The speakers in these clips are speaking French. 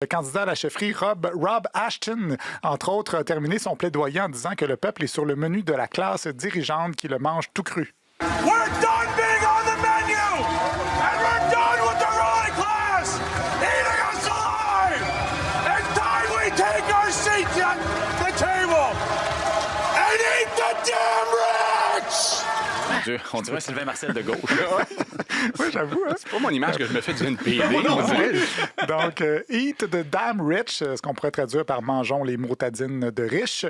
Le candidat à la chefferie, Rob Ashton, entre autres, a terminé son plaidoyer en disant que le peuple est sur le menu de la classe dirigeante qui le mange tout cru. We're done being on the menu! And we're done with the ruling class eating us alive! It's time we take our seats at the table and eat the damn rich! Mon Dieu, on dirait Sylvain Marcel de gauche. Oui, j'avoue. Hein? C'est pas mon image que je me fais du NPD, on dirait. Donc, eat the damn rich, ce qu'on pourrait traduire par mangeons les motadines de riches.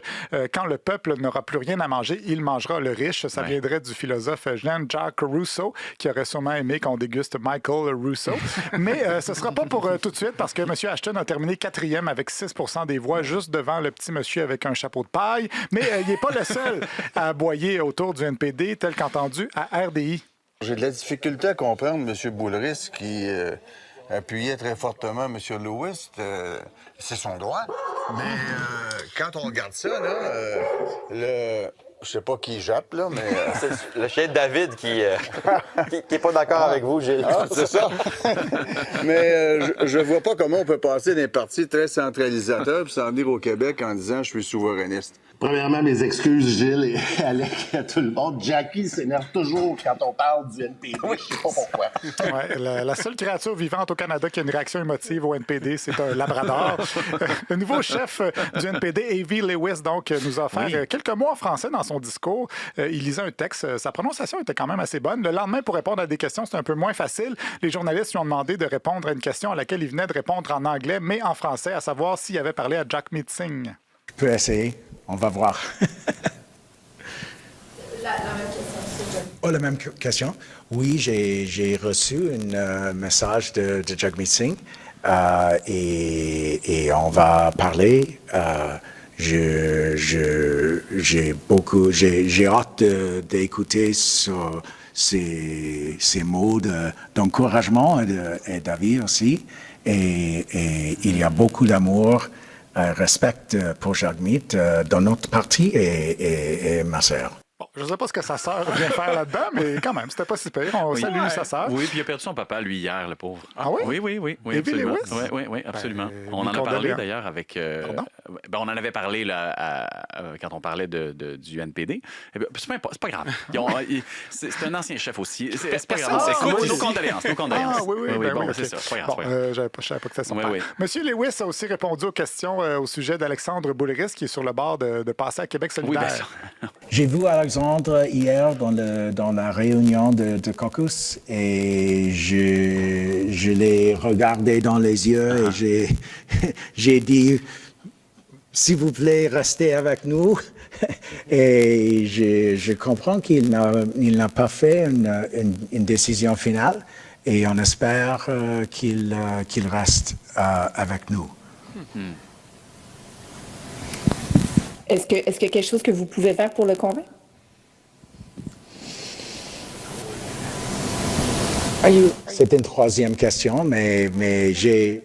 Quand le peuple n'aura plus rien à manger, il mangera le riche. Ça viendrait du philosophe Jean-Jacques Rousseau, qui aurait sûrement aimé qu'on déguste Michael Rousseau. Mais ce ne sera pas pour tout de suite, parce que M. Ashton a terminé 4e avec 6 % des voix, juste devant le petit monsieur avec un chapeau de paille. Mais il n'est pas le seul à aboyer autour du NPD, tel qu'entendu à RDI. J'ai de la difficulté à comprendre M. Boulris qui appuyait très fortement M. Lewis. C'est son droit. Mais quand on regarde ça, là, je sais pas qui jappe, là, mais... C'est le chien de David qui est pas d'accord avec vous, Gilles. Ah, c'est ça. Mais je vois pas comment on peut passer d'un parti très centralisateur puis s'en venir au Québec en disant « je suis souverainiste ». Premièrement, mes excuses, Gilles et Alec, à tout le monde. Jackie s'énerve toujours quand on parle du NPD. Je sais pas pourquoi. Ouais, la seule créature vivante au Canada qui a une réaction émotive au NPD, c'est un labrador. Le nouveau chef du NPD, A.V. Lewis, donc, nous a offert quelques mots en français dans son discours. Il lisait un texte. Sa prononciation était quand même assez bonne. Le lendemain, pour répondre à des questions, c'était un peu moins facile. Les journalistes lui ont demandé de répondre à une question à laquelle il venait de répondre en anglais, mais en français, à savoir s'il avait parlé à Jagmeet Singh. Je peux essayer. On va voir. La même question. Oh, la même question? Oui, j'ai reçu un message de Jagmeet Singh et on va parler. J'ai hâte d'écouter sur ces mots d'encouragement et d'avis aussi. Et il y a beaucoup d'amour. Respect pour Jagmeet dans notre parti et ma sœur. Bon, je ne sais pas ce que sa sœur vient faire là-dedans, mais quand même, c'était pas si pire. On salue sa sœur. Oui, puis il a perdu son papa, lui, hier, le pauvre. Ah oui? Oui, Et absolument. Lewis? Oui, absolument. Ben, On en a mes parlé, condoléances. d'ailleurs, avec... on en avait parlé là, quand on parlait du NPD. Eh bien, c'est pas grave. C'est un ancien chef aussi. C'est pas grave. Nos condoléances. Ah oui, Bon, ok. c'est ça. C'est pas grave. Bon, je savais pas que c'était son père. Oui. Monsieur Lewis a aussi répondu aux questions au sujet d'Alexandre Boulris, qui est sur le bord de passer à Québec solidaire. Oui, bien sûr. J'ai vu Alexandre hier dans la réunion de caucus et je l'ai regardé dans les yeux et j'ai dit, s'il vous plaît, restez avec nous. Et je comprends qu'il n'a pas fait une décision finale et on espère qu'il reste avec nous. Est-ce qu'il y a quelque chose que vous pouvez faire pour le convaincre? C'est une troisième question, mais j'ai...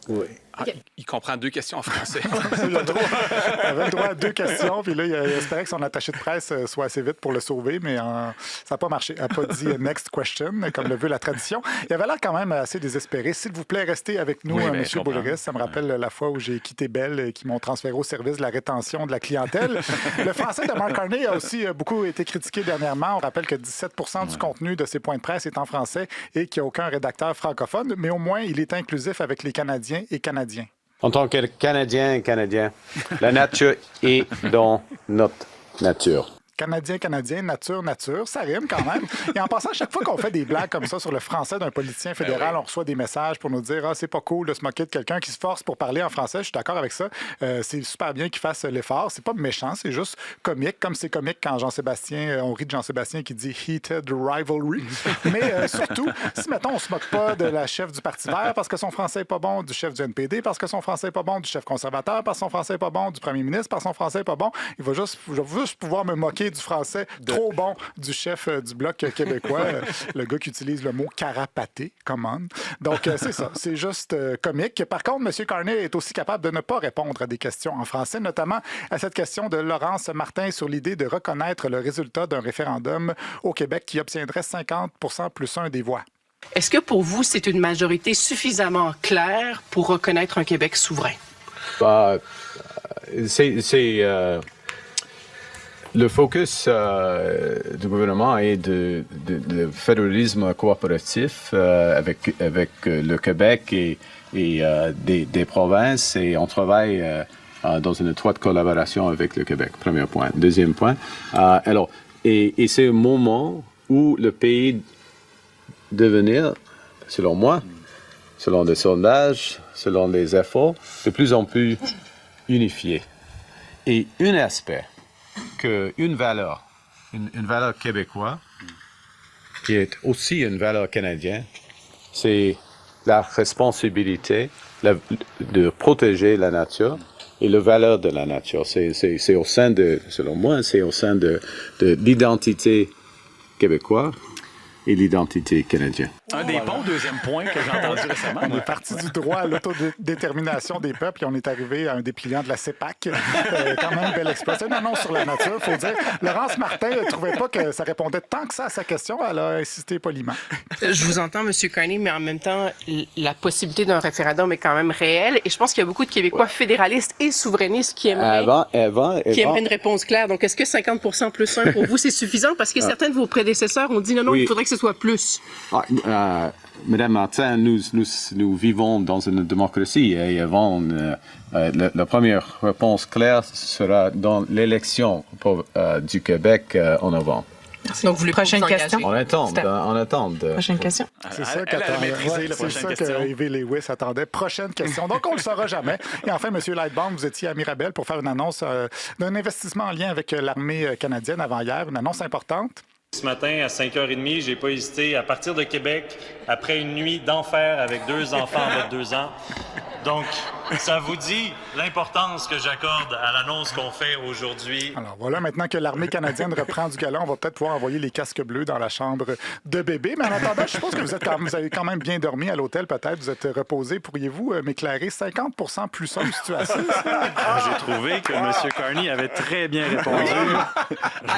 Oui. Ah, il comprend 2 questions en français. Il avait le droit à 2 questions, puis là, il espérait que son attaché de presse soit assez vite pour le sauver, mais ça n'a pas marché. Il n'a pas dit « next question », comme le veut la tradition. Il avait l'air quand même assez désespéré. S'il vous plaît, restez avec nous, M. Boulris. Ça me rappelle la fois où j'ai quitté Bell et qui m'ont transféré au service de la rétention de la clientèle. Le français de Mark Carney a aussi beaucoup été critiqué dernièrement. On rappelle que 17 % du contenu de ses points de presse est en français et qu'il n'y a aucun rédacteur francophone, mais au moins, il est inclusif avec les Canadiens et Canadiens. En tant que Canadien, la nature est dans notre nature. Canadien, nature, ça rime quand même. Et en passant, chaque fois qu'on fait des blagues comme ça sur le français d'un politicien fédéral, on reçoit des messages pour nous dire « Ah, c'est pas cool de se moquer de quelqu'un qui se force pour parler en français. » Je suis d'accord avec ça. C'est super bien qu'il fasse l'effort. C'est pas méchant, c'est juste comique, comme c'est comique quand Jean-Sébastien, on rit de Jean-Sébastien qui dit « heated rivalry ». Mais surtout, si, mettons, on se moque pas de la chef du Parti vert parce que son français est pas bon, du chef du NPD parce que son français est pas bon, du chef conservateur parce que son français est pas bon, du premier ministre parce que son français est pas bon, je vais juste pouvoir me moquer du français trop bon du chef du Bloc québécois, le gars qui utilise le mot carapaté, come on. Donc, c'est ça, c'est juste comique. Par contre, M. Carney est aussi capable de ne pas répondre à des questions en français, notamment à cette question de Laurence Martin sur l'idée de reconnaître le résultat d'un référendum au Québec qui obtiendrait 50 + 1 des voix. Est-ce que pour vous, c'est une majorité suffisamment claire pour reconnaître un Québec souverain? Le focus du gouvernement est de fédéralisme coopératif avec le Québec et des provinces, et on travaille dans une étroite collaboration avec le Québec. Premier point. Deuxième point. Et c'est un moment où le pays devenir, selon moi, selon les sondages, selon les efforts, de plus en plus unifié. Et un aspect, une valeur québécoise, qui est aussi une valeur canadienne, c'est la responsabilité de protéger la nature et la valeur de la nature. C'est au sein de, selon moi, c'est au sein de l'identité québécoise et l'identité canadienne. Un des bons deuxième points que j'ai entendu récemment. On est parti du droit à l'autodétermination des peuples et on est arrivé à un dépliant de la CEPAC. Quand même, belle exploit. C'est une annonce sur la nature, il faut dire. Laurence Martin ne trouvait pas que ça répondait tant que ça à sa question. Elle a insisté poliment. Je vous entends, M. Carney, mais en même temps, la possibilité d'un référendum est quand même réelle. Et je pense qu'il y a beaucoup de Québécois fédéralistes et souverainistes qui aimeraient une réponse claire. Donc, est-ce que 50% plus 1 pour vous, c'est suffisant? Parce que certains de vos prédécesseurs ont dit non, il faudrait que ce soit plus. Madame Martin, nous vivons dans une démocratie et avant, la première réponse claire sera dans l'élection du Québec en novembre. Donc, vous voulez Prochaine question. On attend. Prochaine question. C'est ça que Yves Lewis attendait. Prochaine question. Donc, on ne le saura jamais. Et enfin, M. Lightbound, vous étiez à Mirabel pour faire une annonce d'un investissement en lien avec l'armée canadienne avant hier, une annonce importante. Ce matin, à 5h30, j'ai pas hésité à partir de Québec après une nuit d'enfer avec 2 enfants en bas de 2 ans. Donc, ça vous dit l'importance que j'accorde à l'annonce qu'on fait aujourd'hui. Alors voilà, maintenant que l'armée canadienne reprend du galon, on va peut-être pouvoir envoyer les casques bleus dans la chambre de bébé. Mais en attendant, je suppose que vous avez quand même bien dormi à l'hôtel, peut-être. Vous êtes reposé. Pourriez-vous m'éclairer 50% plus un situation? J'ai trouvé que M. Carney avait très bien répondu.